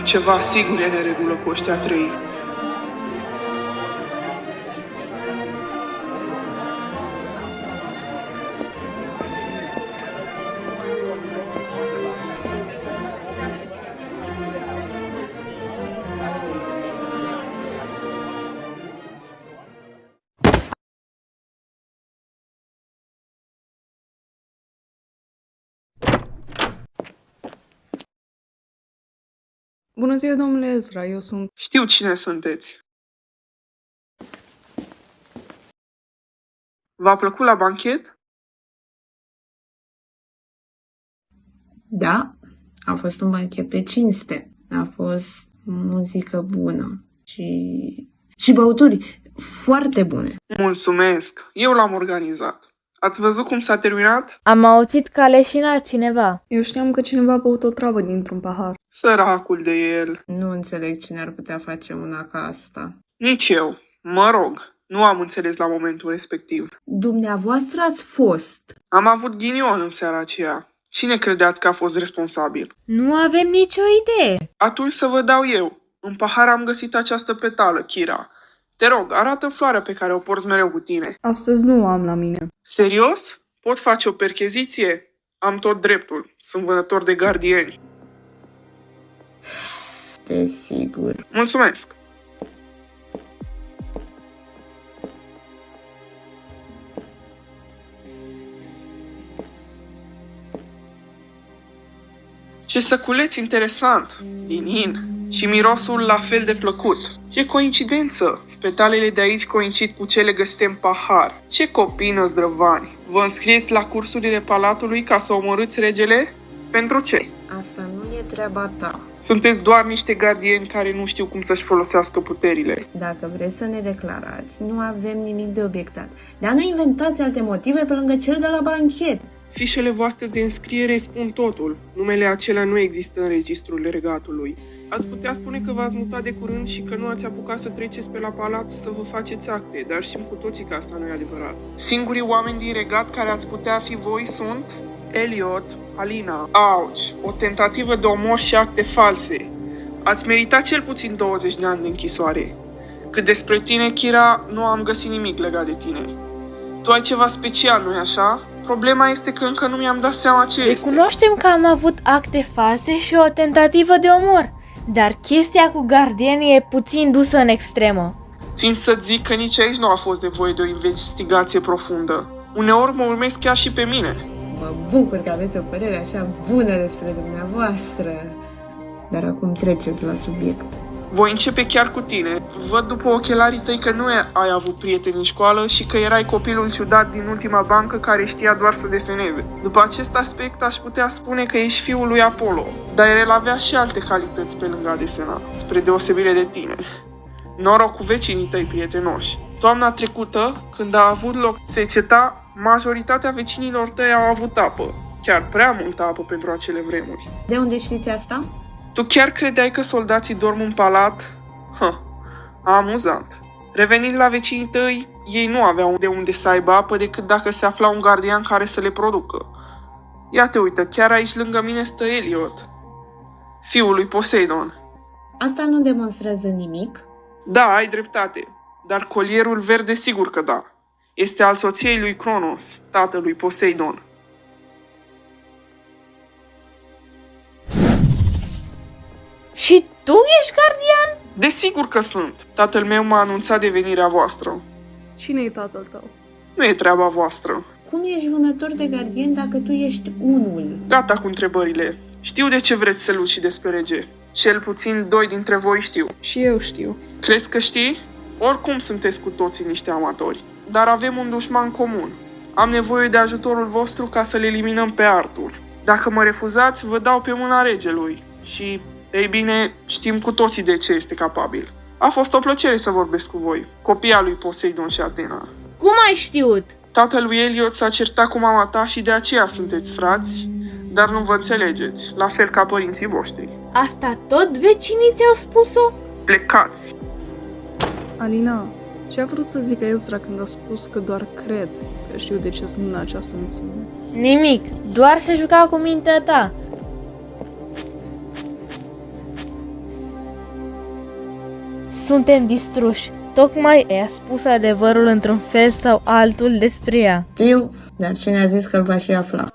Ceva sigur e neregulă cu ăștia trei. Bună ziua, domnule Ezra, eu sunt... Știu cine sunteți. V-a plăcut la banchet? Da, a fost un banchet pe cinste. A fost muzică bună și băuturi foarte bune. Mulțumesc, eu l-am organizat. Ați văzut cum s-a terminat? Am auzit că a leșinat cineva. Eu știam că cineva a băut o travă dintr-un pahar. Săracul de el. Nu înțeleg cine ar putea face una ca asta. Nici eu. Mă rog, nu am înțeles la momentul respectiv. Dumneavoastră ați fost. Am avut ghinion în seara aceea. Cine credeați că a fost responsabil? Nu avem nicio idee. Atunci să vă dau eu. În pahar am găsit această petală, Kira. Te rog, arată floarea pe care o porți mereu cu tine. Astăzi nu o am la mine. Serios? Pot face o percheziție? Am tot dreptul. Sunt vânător de gardieni. Desigur. Mulțumesc! Ce săculeț interesant! Din in. Și mirosul la fel de plăcut. Ce coincidență! Petalele de aici coincid cu cele găsite în pahar. Ce copii năzdrăvani! Vă înscrieți la cursurile palatului ca să omorâți regele? Pentru ce? Asta nu e treaba ta. Sunteți doar niște gardieni care nu știu cum să-și folosească puterile. Dacă vreți să ne declarați, nu avem nimic de obiectat. Dar nu inventați alte motive pe lângă cel de la banchet. Fișele voastre de înscriere spun totul. Numele acelea nu există în registrul regatului. Ați putea spune că v-ați mutat de curând și că nu ați apucat să treceți pe la palat să vă faceți acte, dar știm cu toții că asta nu e adevărat. Singurii oameni din regat care ați putea fi voi sunt Elliot, Alina. Auci, o tentativă de omor și acte false. Ați meritat cel puțin 20 de ani de închisoare. Cât despre tine, Kira, nu am găsit nimic legat de tine. Tu ai ceva special, nu-i așa? Problema este că încă nu mi-am dat seama ce este. Recunoaștem că am avut acte false și o tentativă de omor, dar chestia cu gardienii e puțin dusă în extremă. Țin să-ți zic că nici aici nu a fost nevoie de o investigație profundă. Uneori mă urmezi chiar și pe mine. Mă bucur că aveți o părere așa bună despre dumneavoastră. Dar acum treceți la subiect. Voi începe chiar cu tine. Văd după ochelarii tăi că nu ai avut prieteni în școală și că erai copilul ciudat din ultima bancă care știa doar să deseneze. După acest aspect aș putea spune că ești fiul lui Apollo, dar el avea și alte calități pe lângă a desena, spre deosebire de tine. Noroc cu vecinii tăi prietenoși. Toamna trecută, când a avut loc seceta, majoritatea vecinilor tăi au avut apă. Chiar prea multă apă pentru acele vremuri. De unde știți asta? Tu chiar credeai că soldații dorm în palat? Amuzant. Revenind la vecinii tăi, ei nu aveau de unde să aibă apă decât dacă se afla un gardian care să le producă. Ia te uită, chiar aici lângă mine stă Elliot, fiul lui Poseidon. Asta nu demonstrează nimic. Da, ai dreptate, dar colierul verde sigur că da. Este al soției lui Cronos, tatălui Poseidon. Și tu ești gardian? Desigur că sunt. Tatăl meu m-a anunțat de venirea voastră. Cine e tatăl tău? Nu e treaba voastră. Cum ești vânător de gardien dacă tu ești unul? Gata cu întrebările. Știu de ce vreți să luci despre rege. Cel puțin 2 dintre voi știu. Și eu știu. Crezi că știi? Oricum sunteți cu toții niște amatori. Dar avem un dușman comun. Am nevoie de ajutorul vostru ca să-l eliminăm pe Arthur. Dacă mă refuzați, vă dau pe mâna regelui. Și, ei bine, știm cu toții de ce este capabil. A fost o plăcere să vorbesc cu voi, copia lui Poseidon și Atena. Cum ai știut? Tatălui Elliot s-a certat cu mama ta și de aceea sunteți frați, dar nu vă înțelegeți, la fel ca părinții voștri. Asta tot vecinii ți-au spus-o? Plecați! Alina, ce a vrut să zică Ezra când a spus că doar cred că știu de ce sunt în această misiune? Nimic, doar se juca cu mintea ta. suntem distruși. Tocmai ea a spus adevărul într-un fel sau altul despre ea. Știu, dar cine a zis că îl va și afla?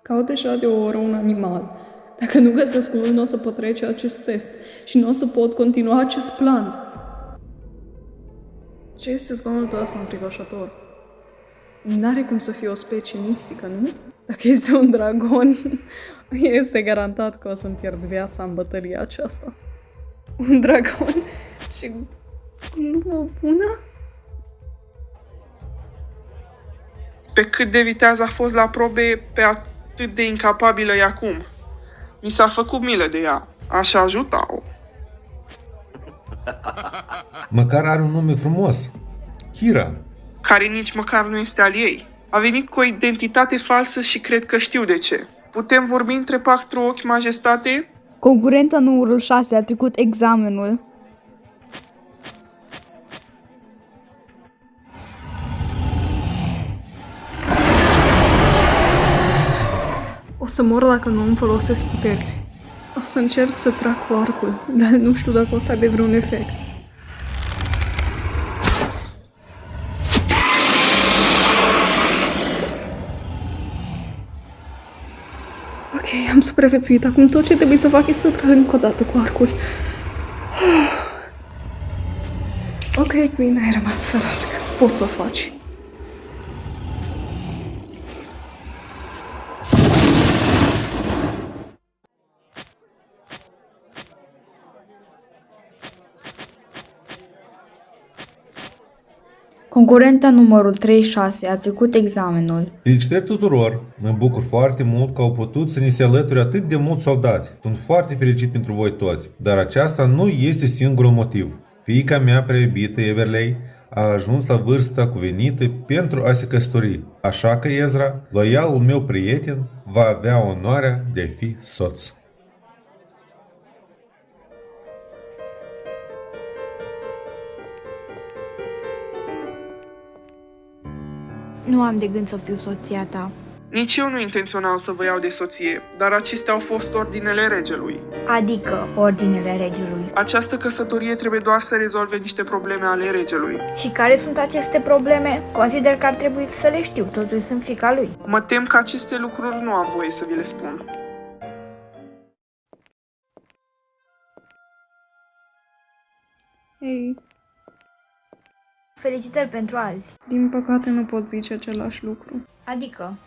Caut deja de o oră un animal. Dacă nu găsesc unul, nu o să pot trece acest test și nu o să pot continua acest plan. Ce este zgomotul ăsta înfricoșător? N-are cum să fie o specie mistică, nu? Dacă este un dragon, este garantat că o să-mi pierd viața în bătălia aceasta. Un dragon și glumă bună? Pe cât de viteaz a fost la probe, pe atât de incapabilă e acum. Mi s-a făcut milă de ea. Aș ajuta-o. Măcar are un nume frumos. Kira. Care nici măcar nu este al ei. A venit cu o identitate falsă și cred că știu de ce. Putem vorbi între patru ochi, majestate? Concurenta numărul 6 a trecut examenul. O să mor dacă nu îmi folosesc puterile. O să încerc să trag cu arcul, dar nu știu dacă o să aibă vreun efect. Ok, am supraviețuit. Acum tot ce trebuie să fac e să trag încă o dată cu arcul. Ok, Queen, ai rămas fără arc. Poți să o faci. Concurenta numărul 36 a trecut examenul. Felicitări tuturor! Mă bucur foarte mult că au putut să ni se alăture atât de mulți soldați. Sunt foarte fericit pentru voi toți, dar aceasta nu este singurul motiv. Fiica mea prea iubită, Everley, a ajuns la vârsta cuvenită pentru a se căsători. Așa că Ezra, loialul meu prieten, va avea onoarea de a fi soț. Nu am de gând să fiu soția ta. Nici eu nu intenționam să vă iau de soție, dar acestea au fost ordinele regelui. Adică ordinele regelui. Această căsătorie trebuie doar să rezolve niște probleme ale regelui. Și care sunt aceste probleme? Consider că ar trebui să le știu, totuși sunt fiica lui. Mă tem că aceste lucruri nu am voie să vi le spun. Ei, Felicitări pentru azi. din păcate nu pot zice același lucru. Adică,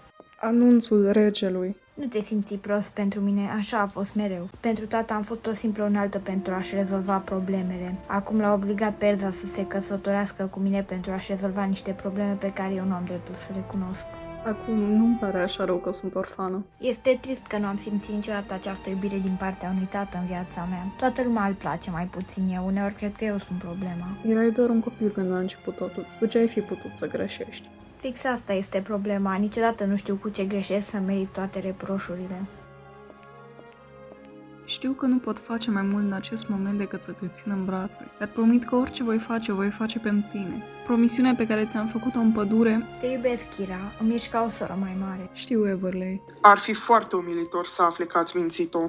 Anunțul regelui. nu te simți prost pentru mine, așa a fost mereu. Pentru tata am fost o simplă unealtă pentru a-și rezolva problemele. Acum l-a obligat pe Elsa să se căsătorească cu mine pentru a-și rezolva niște probleme pe care eu nu am dreptul să le cunosc. Acum nu-mi pare așa rău că sunt orfană. Este trist că nu am simțit niciodată această iubire din partea unui tată în viața mea. Toată lumea îl place mai puțin eu, uneori cred că eu sunt problema. Erai doar un copil când a început totul. Cu ce ai fi putut să greșești? Fix asta este problema, niciodată nu știu cu ce greșesc să merit toate reproșurile. Știu că nu pot face mai mult în acest moment decât să te țin în brațe, dar promit că orice voi face pentru tine. Promisiunea pe care ți-am făcut-o în pădure... Te iubesc, Kira, îmi ești ca o soră mai mare. Știu, Everley. Ar fi foarte umilitor să afle că ați mințit-o.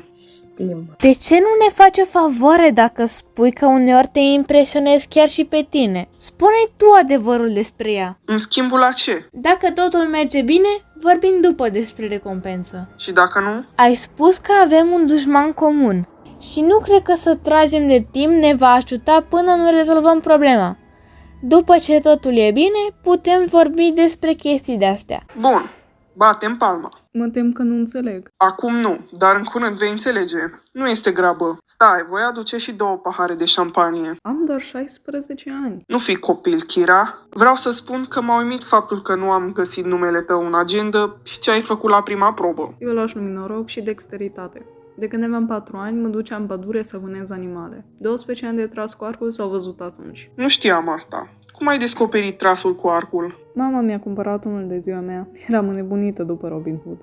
Timp. De ce nu ne faci o favoare dacă spui că uneori te impresionezi chiar și pe tine? Spune-i tu adevărul despre ea. În schimbul la ce? Dacă totul merge bine, vorbim după despre recompensă. Și dacă nu? Ai spus că avem un dușman comun și nu cred că să tragem de timp ne va ajuta până nu rezolvăm problema. După ce totul e bine, putem vorbi despre chestii de-astea. Bun, batem palma. Mă tem că nu înțeleg. Acum nu, dar în curând vei înțelege. Nu este grabă. Stai, voi aduce și 2 pahare de șampanie. Am doar 16 ani. Nu fi copil, Kira. Vreau să spun că m-a uimit faptul că nu am găsit numele tău în agendă și ce ai făcut la prima probă. Eu lași numai noroc și dexteritate. De când aveam 4 ani, mă duceam în pădure să vânez animale. 12 ani de tras cu arcul s-au văzut atunci. Nu știam asta. Cum ai descoperit trasul cu arcul? Mama mi-a cumpărat unul de ziua mea. Eram înnebunită după Robin Hood.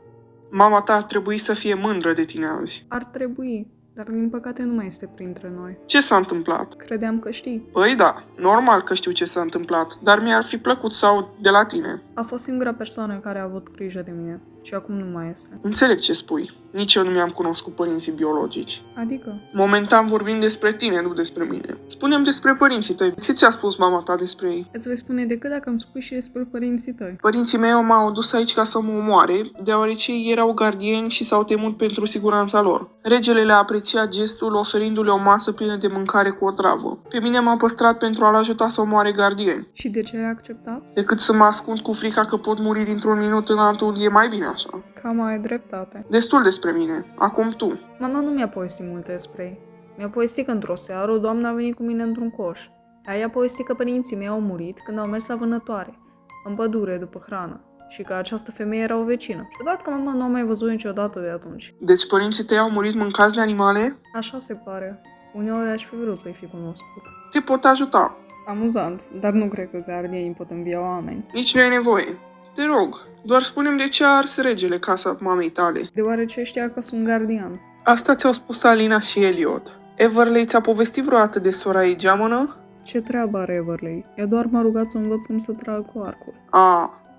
Mama ta ar trebui să fie mândră de tine azi. Ar trebui, dar din păcate nu mai este printre noi. Ce s-a întâmplat? Credeam că știi. Păi da, normal că știu ce s-a întâmplat, dar mi-ar fi plăcut să aud de la tine. A fost singura persoană care a avut grijă de mine și acum nu mai este. Înțeleg ce spui. Nici eu nu mi-am cunoscut părinții biologici. Adică? Momentan vorbim despre tine, nu despre mine. Spune-mi despre părinții tăi. Ce ți-a spus mama ta despre ei? Îți voi spune decât dacă îmi spui și despre părinții tăi. Părinții mei m-au dus aici ca să mă omoare, deoarece ei erau gardieni și s-au temut pentru siguranța lor. Regele le-a apreciat gestul, oferindu-le o masă plină de mâncare cu o travă. Pe mine m-a păstrat pentru a-l ajuta să omoare gardieni. Și de ce ai acceptat? Decât să mă ascund cu frica că pot muri dintr-un minut în altul, e mai bine așa. Cam ai dreptate. Destul despre mine. Acum tu. Mama nu mi-a povestit multe despre ei. Mi-a povestit că într-o seară o doamnă a venit cu mine într-un coș. Ea i-a povestit că părinții mei au murit când au mers la vânătoare, în pădure după hrană, și că această femeie era o vecină. Și odată că mama nu a mai văzut niciodată de atunci. Deci părinții tăi au murit mâncați de animale? Așa se pare. Uneori aș fi vrut să-i fi cunoscut. Te pot ajuta. Amuzant, dar nu cred că gardienii pot învia oameni. Nici nu ai nevoie. Te rog, doar spune-mi de ce a ars regele casa mamei tale. Deoarece știa că sunt gardian. Asta ți-au spus Alina și Elliot. Everley ți-a povestit vreodată de sora ei geamănă? Ce treabă are Everley? Ea doar m-a rugat să învăț cum să trag cu arcul.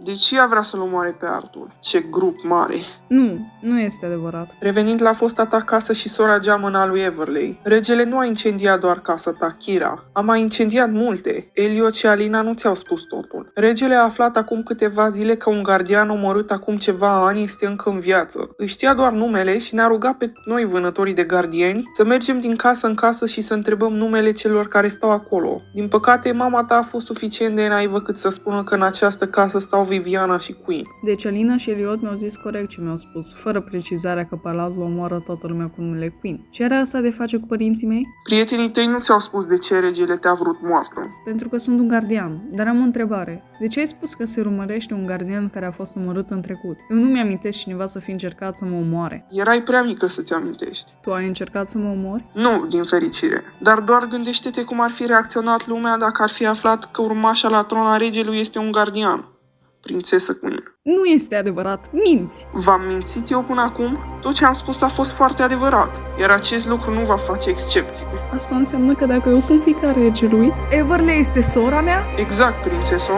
Deci ea vrea să-l omoare pe Arthur. Ce grup mare! Nu este adevărat. Revenind la fosta ta casă și sora geamănă a lui Everley, regele nu a incendiat doar casa ta, Kira. A mai incendiat multe. Elliot și Alina nu ți-au spus totul. Regele a aflat acum câteva zile că un gardian omorât acum ceva ani este încă în viață. Îi știa doar numele și ne-a rugat pe noi, vânătorii de gardieni, să mergem din casă în casă și să întrebăm numele celor care stau acolo. Din păcate, mama ta a fost suficient de naivă cât să spună că în această casă stau Viviana și Queen. Deci Alina și Elliot mi-au zis corect ce mi-au spus, fără precizarea că palatul omoară toată lumea cu numele Queen. Ce are asta de face cu părinții mei? Prietenii tăi nu ți-au spus de ce regele te-a vrut moartă. Pentru că sunt un gardian. Dar am o întrebare. De ce ai spus că se urmărește un gardian care a fost omorât în trecut? Eu nu mi-amintesc cineva să fi încercat să mă omoare. Erai prea mică să-ți amintești. Tu ai încercat să mă omori? Nu, din fericire. Dar doar gândește-te cum ar fi reacționat lumea dacă ar fi aflat că urmașa la tron a regelui este un gardian. Prințesă Queen. Nu este adevărat, minți! V-am mințit eu până acum? Tot ce am spus a fost foarte adevărat, iar acest lucru nu va face excepție. Asta înseamnă că dacă eu sunt fiica regelui, Everley este sora mea? Exact, prințeso.